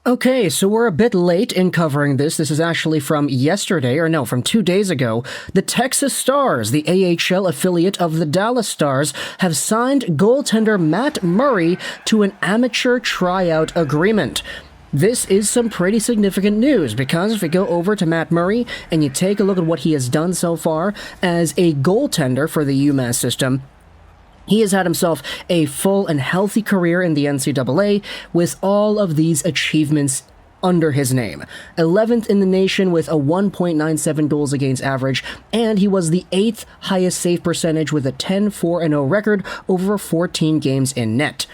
Okay, so we're a bit late in covering this. This is actually from yesterday, or no, from 2 days ago. The Texas Stars, the AHL affiliate of the Dallas Stars, have signed goaltender Matt Murray to an amateur tryout agreement. This is some pretty significant news because if you go over to Matt Murray and you take a look at what he has done so far as a goaltender for the UMass system, he has had himself a full and healthy career in the NCAA with all of these achievements under his name. 11th in the nation with a 1.97 goals against average, and he was the 8th highest save percentage with a 10-4-0 record over 14 games in net.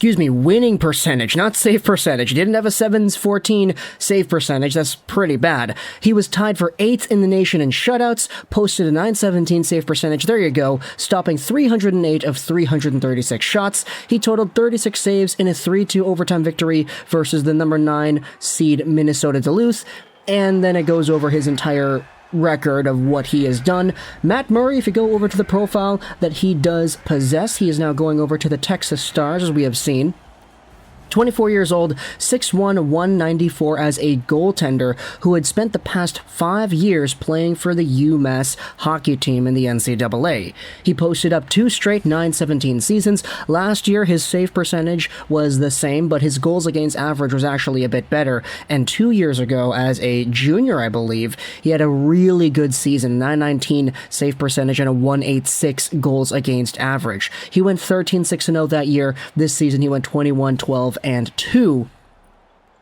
Winning percentage, not save percentage. He didn't have a 714 save percentage. That's pretty bad. He was tied for 8th in the nation in shutouts, posted a 917 save percentage. There you go, stopping 308 of 336 shots. He totaled 36 saves in a 3-2 overtime victory versus the number 9 seed Minnesota Duluth. And then it goes over his entire record of what he has done. Matt Murray, if you go over to the profile that he does possess, he is now going over to the Texas Stars, as we have seen. 24 years old, 6'1", 194 as a goaltender who had spent the past 5 years playing for the UMass hockey team in the NCAA. He posted up 2 straight 917 seasons. Last year, his save percentage was the same, but his goals against average was actually a bit better. And 2 years ago, as a junior, I believe, he had a really good season, 919 save percentage and a 186 goals against average. He went 13-6-0 that year. This season, he went 21-12 and 2.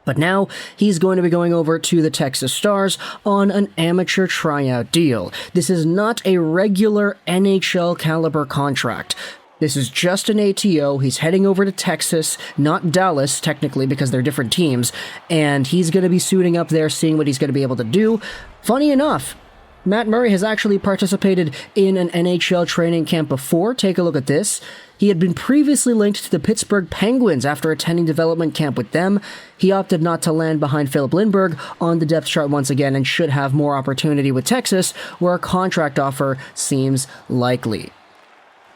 But now he's going to be going over to the Texas Stars on an amateur tryout deal. This is not a regular NHL caliber contract. This is just an ATO. He's heading over to Texas, not Dallas, technically, because they're different teams, and he's going to be suiting up there, seeing what he's going to be able to do. Funny enough, Matt Murray has actually participated in an NHL training camp before. Take a look at this. He had been previously linked to the Pittsburgh Penguins after attending development camp with them. He opted not to land behind Philip Lindbergh on the depth chart once again and should have more opportunity with Texas, where a contract offer seems likely.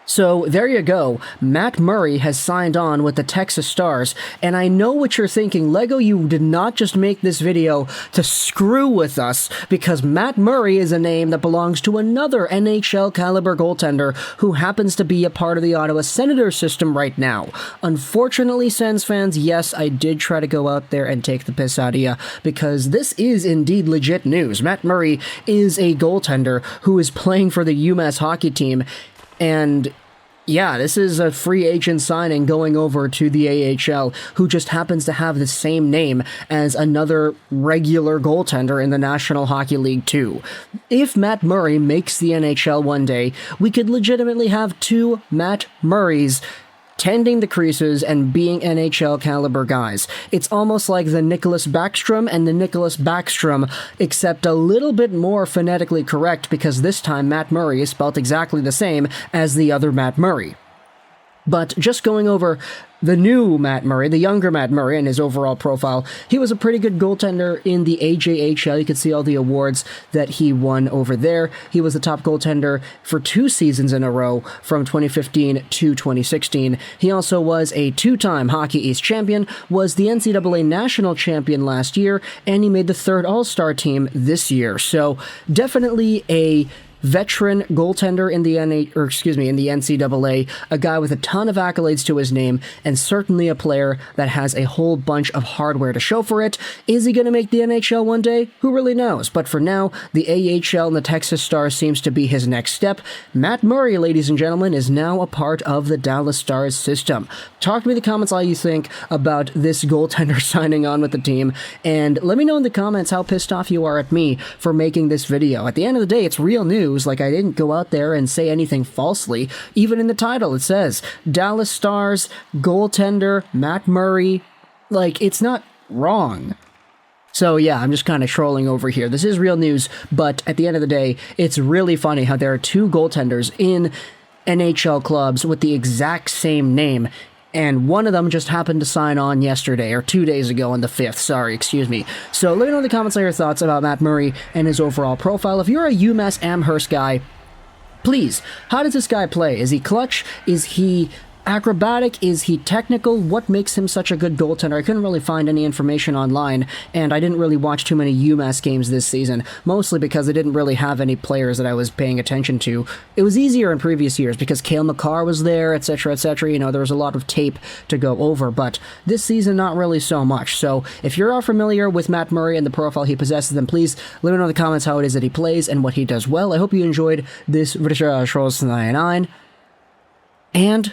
So there you go, Matt Murray has signed on with the Texas Stars, and I know what you're thinking, Lego, you did not just make this video to screw with us, because Matt Murray is a name that belongs to another NHL caliber goaltender who happens to be a part of the Ottawa Senators system right now. Unfortunately, Sens fans, yes, I did try to go out there and take the piss out of you, because this is indeed legit news. Matt Murray is a goaltender who is playing for the UMass hockey team, and yeah, this is a free agent signing going over to the AHL who just happens to have the same name as another regular goaltender in the National Hockey League too. If Matt Murray makes the NHL one day, we could legitimately have 2 Matt Murrays tending the creases and being NHL caliber guys. It's almost like the Nicholas Backstrom and the Nicholas Backstrom, except a little bit more phonetically correct because this time Matt Murray is spelled exactly the same as the other Matt Murray. But just going over the new Matt Murray, the younger Matt Murray, and his overall profile, he was a pretty good goaltender in the AJHL. You can see all the awards that he won over there. He was the top goaltender for 2 seasons in a row from 2015 to 2016. He also was a 2-time Hockey East champion, was the NCAA national champion last year, and he made the 3rd All-Star team this year. So definitely a veteran goaltender in the NCAA, a guy with a ton of accolades to his name, and certainly a player that has a whole bunch of hardware to show for it. Is he going to make the NHL one day? Who really knows? But for now, the AHL and the Texas Stars seems to be his next step. Matt Murray, ladies and gentlemen, is now a part of the Dallas Stars system. Talk to me in the comments how you think about this goaltender signing on with the team, and let me know in the comments how pissed off you are at me for making this video. At the end of the day, it's real news. Like, I didn't go out there and say anything falsely. Even in the title, it says Dallas Stars, goaltender, Matt Murray. Like, it's not wrong. So yeah, I'm just kind of trolling over here. This is real news, but at the end of the day, it's really funny how there are 2 goaltenders in NHL clubs with the exact same name, and one of them just happened to sign on yesterday, or 2 days ago on the 5th, So let me know in the comments your thoughts about Matt Murray and his overall profile. If you're a UMass Amherst guy, please, how does this guy play? Is he clutch? Is he acrobatic? Is he technical? What makes him such a good goaltender? I couldn't really find any information online, and I didn't really watch too many UMass games this season, mostly because I didn't really have any players that I was paying attention to. It was easier in previous years because Cale McCarr was there, etc., etc. You know, there was a lot of tape to go over, but this season, not really so much. So if you're all familiar with Matt Murray and the profile he possesses, then please let me know in the comments how it is that he plays and what he does well. I hope you enjoyed this Rosén, and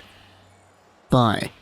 bye.